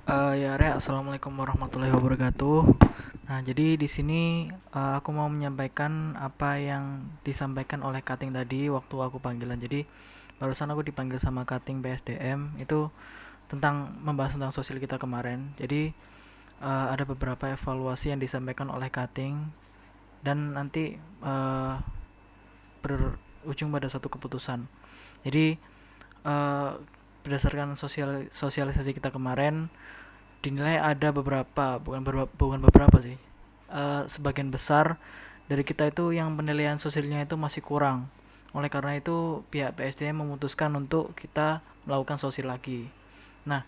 Assalamualaikum warahmatullahi wabarakatuh. Nah, jadi di sini aku mau menyampaikan apa yang disampaikan oleh Kating tadi waktu aku panggilan. Jadi, barusan aku dipanggil sama Kating BSDM itu tentang membahas tentang sosial kita kemarin. Jadi, ada beberapa evaluasi yang disampaikan oleh Kating dan nanti uh, berujung pada suatu keputusan. Jadi, uh, berdasarkan sosialisasi kita kemarin dinilai ada bukan beberapa sih, sebagian besar dari kita itu yang penilaian sosialnya itu masih kurang. Oleh karena itu pihak PSDM memutuskan untuk kita melakukan sosial lagi. Nah,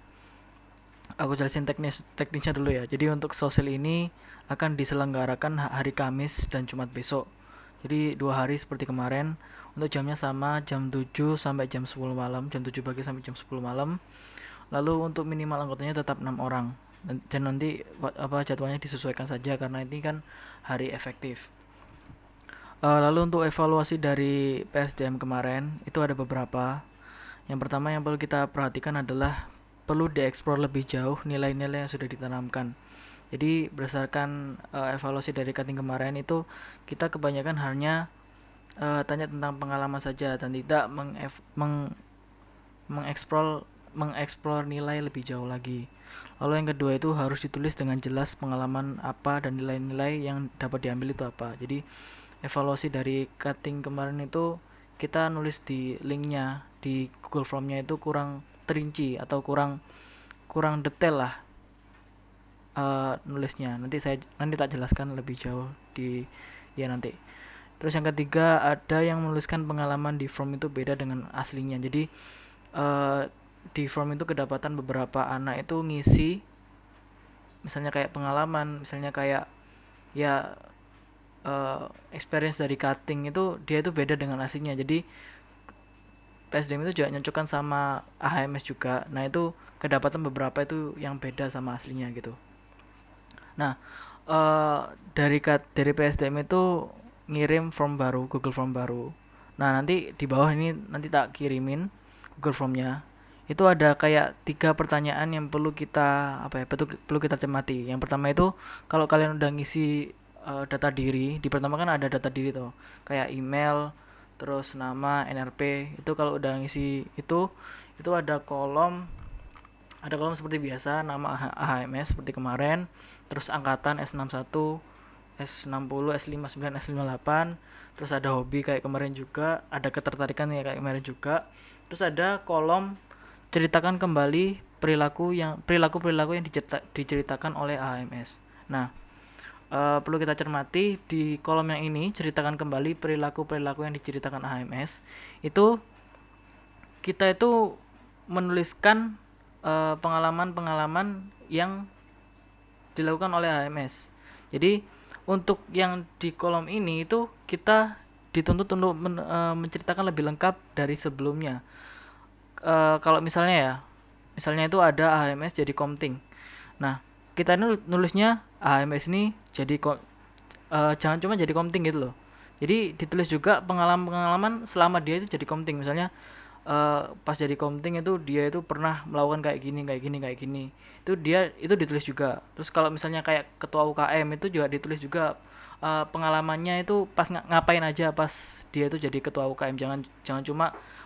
aku jelasin teknisnya dulu ya. Jadi untuk sosial ini akan diselenggarakan hari Kamis dan Jumat besok. Jadi 2 hari seperti kemarin. Untuk jamnya sama, jam 7 sampai jam 10 malam, jam 7 pagi sampai jam 10 malam. Lalu untuk minimal anggotanya tetap 6 orang. Dan nanti jadwalnya disesuaikan saja karena ini kan hari efektif. Lalu untuk evaluasi dari PSDM kemarin itu ada beberapa. Yang pertama yang perlu kita perhatikan adalah perlu dieksplor lebih jauh nilai-nilai yang sudah ditanamkan. Jadi berdasarkan evaluasi dari cutting kemarin itu kita kebanyakan hanya tanya tentang pengalaman saja dan tidak mengeksplor mengeksplor nilai lebih jauh lagi. Lalu yang kedua itu harus ditulis dengan jelas pengalaman apa dan nilai-nilai yang dapat diambil itu apa. Jadi evaluasi dari cutting kemarin itu kita nulis di linknya di Google Formnya itu kurang terinci atau kurang kurang detail lah nulisnya. Nanti tak jelaskan lebih jauh di ya nanti. Terus yang ketiga ada yang menuliskan pengalaman di form itu beda dengan aslinya. Jadi uh, di form itu kedapatan beberapa anak itu ngisi misalnya kayak pengalaman, misalnya kayak ya experience dari cutting itu dia itu beda dengan aslinya. Jadi PSDM itu juga nyocokkan sama AHMS juga. Nah, itu kedapatan beberapa itu yang beda sama aslinya gitu. Nah, dari PSDM itu ngirim form baru, Google Form baru. Nah, nanti di bawah ini nanti tak kirimin Google Formnya. Itu ada kayak 3 pertanyaan yang perlu kita perlu kita cermati. Yang pertama itu kalau kalian udah ngisi data diri, di pertama kan ada data diri tuh, kayak email, terus nama, NRP. Itu kalau udah ngisi itu ada kolom seperti biasa, nama AHMS seperti kemarin, terus angkatan S61, S60, S59, S58, terus ada hobi kayak kemarin juga, ada ketertarikan ya kayak kemarin juga. Terus ada kolom ceritakan kembali perilaku-perilaku yang diceritakan oleh AHMS. Nah, perlu kita cermati di kolom yang ini ceritakan kembali perilaku-perilaku yang diceritakan AHMS itu kita itu menuliskan pengalaman-pengalaman yang dilakukan oleh HMS. Jadi untuk yang di kolom ini itu kita dituntut untuk menceritakan lebih lengkap dari sebelumnya. Kalau misalnya itu ada HMS jadi komting. Nah, kita ini nulisnya HMS ini jadi jangan cuma jadi komting gitu loh. Jadi ditulis juga pengalaman-pengalaman selama dia itu jadi komting. Misalnya pas jadi komting itu dia itu pernah melakukan kayak gini kayak gini kayak gini, itu dia itu ditulis juga. Terus kalau misalnya kayak ketua UKM itu juga ditulis juga pengalamannya itu pas ngapain aja pas dia itu jadi ketua UKM. Jangan jangan cuma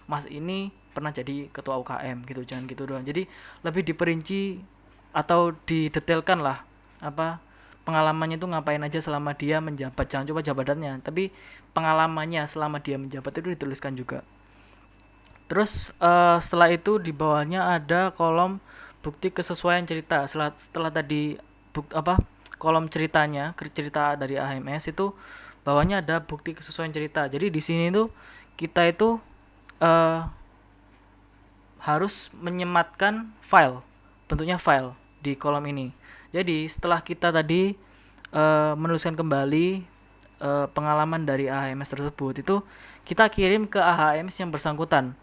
mas ini pernah jadi ketua UKM gitu, jangan gitu doang. Jadi lebih diperinci atau didetailkan lah apa pengalamannya itu ngapain aja selama dia menjabat. Jangan coba jabatannya, tapi pengalamannya selama dia menjabat itu dituliskan juga. Terus setelah itu di bawahnya ada kolom bukti kesesuaian cerita. Setelah tadi kolom ceritanya, cerita dari AMS itu bawahnya ada bukti kesesuaian cerita. Jadi di sini tuh kita itu uh, harus menyematkan file, bentuknya file di kolom ini. Jadi setelah kita tadi menuliskan kembali pengalaman dari AHMS tersebut itu kita kirim ke AHMS yang bersangkutan.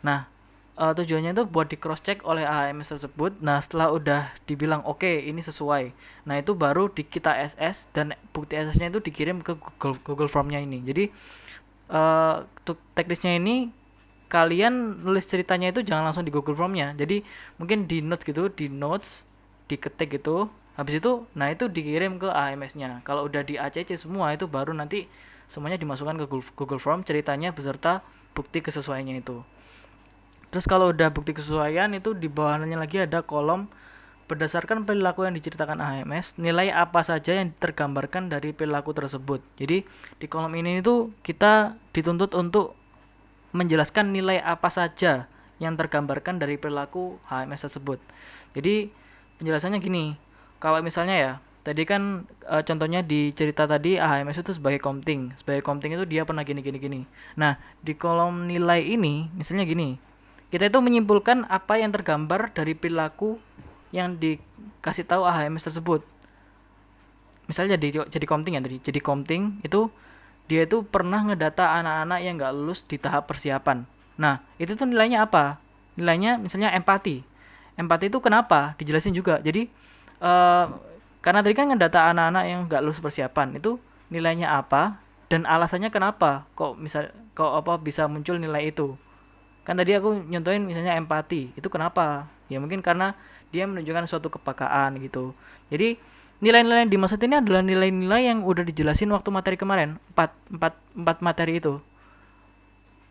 Nah, tujuannya itu buat di cross check oleh AHMS tersebut. Nah, setelah udah dibilang oke, ini sesuai. Nah, itu baru kita SS dan bukti SS-nya itu dikirim ke Google Form-nya ini. Jadi untuk teknisnya ini kalian nulis ceritanya itu jangan langsung di Google Form-nya. Jadi mungkin di notes gitu, di notes diketik gitu, habis itu nah itu dikirim ke AMS-nya. Kalau udah di ACC semua itu baru nanti semuanya dimasukkan ke Google Form ceritanya beserta bukti kesesuaiannya itu. Terus kalau udah bukti kesesuaian itu di bawahnya lagi ada kolom berdasarkan perilaku yang diceritakan AMS, nilai apa saja yang tergambarkan dari perilaku tersebut. Jadi di kolom ini itu kita dituntut untuk menjelaskan nilai apa saja yang tergambarkan dari perilaku HMS tersebut. Jadi penjelasannya gini, kalau misalnya ya, tadi kan contohnya di cerita tadi HMS itu sebagai komting. Sebagai komting itu dia pernah gini gini gini. Nah, di kolom nilai ini misalnya gini. Kita itu menyimpulkan apa yang tergambar dari perilaku yang dikasih tahu HMS tersebut. Misalnya jadi komting ya tadi. Jadi komting itu dia itu pernah ngedata anak-anak yang nggak lulus di tahap persiapan. Nah, itu tuh nilainya apa? Nilainya misalnya empati. Empati itu kenapa? Dijelasin juga. Jadi karena tadi kan ngedata anak-anak yang nggak lulus persiapan, itu nilainya apa dan alasannya kenapa? Kok apa bisa muncul nilai itu? Kan tadi aku nyontohin misalnya empati, itu kenapa? Ya mungkin karena dia menunjukkan suatu kepekaan gitu. Jadi nilai-nilai yang dimaksud ini adalah nilai-nilai yang udah dijelasin waktu materi kemarin, 4 materi itu.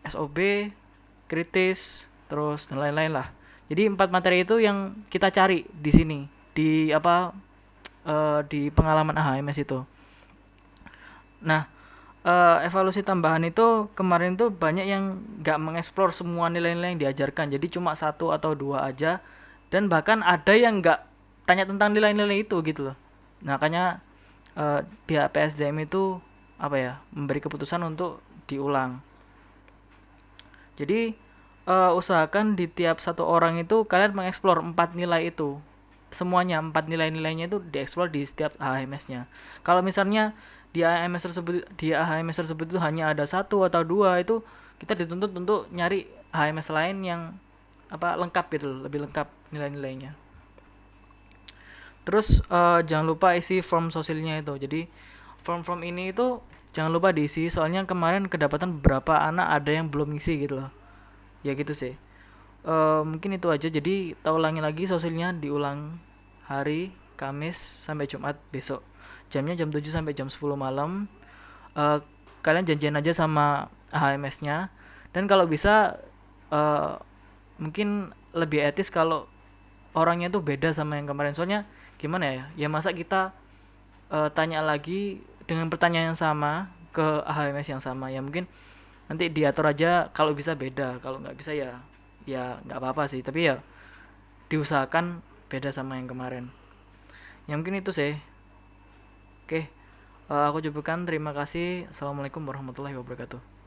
SOB, kritis, terus dan lain-lain lah. Jadi 4 materi itu yang kita cari di sini, di di pengalaman HMS itu. Nah, evaluasi tambahan itu kemarin tuh banyak yang nggak mengeksplor semua nilai-nilai yang diajarkan, jadi cuma 1 atau 2 aja, dan bahkan ada yang nggak tanya tentang nilai-nilai itu gitu loh. Nah, makanya pihak PSDM itu apa ya, memberi keputusan untuk diulang. Jadi usahakan di tiap satu orang itu kalian mengeksplor 4 nilai itu, semuanya 4 nilai-nilainya itu dieksplor di setiap HMS-nya. Kalau misalnya di HMS tersebut itu hanya ada 1 atau 2, itu kita dituntut untuk nyari HMS lain yang lengkap gitu, lebih lengkap nilai-nilainya. Terus jangan lupa isi form sosialnya itu. Jadi form ini itu jangan lupa diisi, soalnya kemarin kedapatan beberapa anak ada yang belum ngisi gitu loh. Ya gitu sih. Mungkin itu aja. Jadi kita ulangi lagi sosialnya, diulang hari Kamis sampai Jumat besok. Jamnya jam 7 sampai jam 10 malam. Kalian janjian aja sama HMS-nya. Dan kalau bisa mungkin lebih etis kalau orangnya tuh beda sama yang kemarin. Soalnya gimana ya? Ya masa kita tanya lagi dengan pertanyaan yang sama ke HMS yang sama. Ya mungkin nanti diatur aja kalau bisa beda. Kalau nggak bisa ya nggak apa-apa sih. Tapi ya diusahakan beda sama yang kemarin. Ya mungkin itu sih. Oke, aku cukupkan. Terima kasih. Assalamualaikum warahmatullahi wabarakatuh.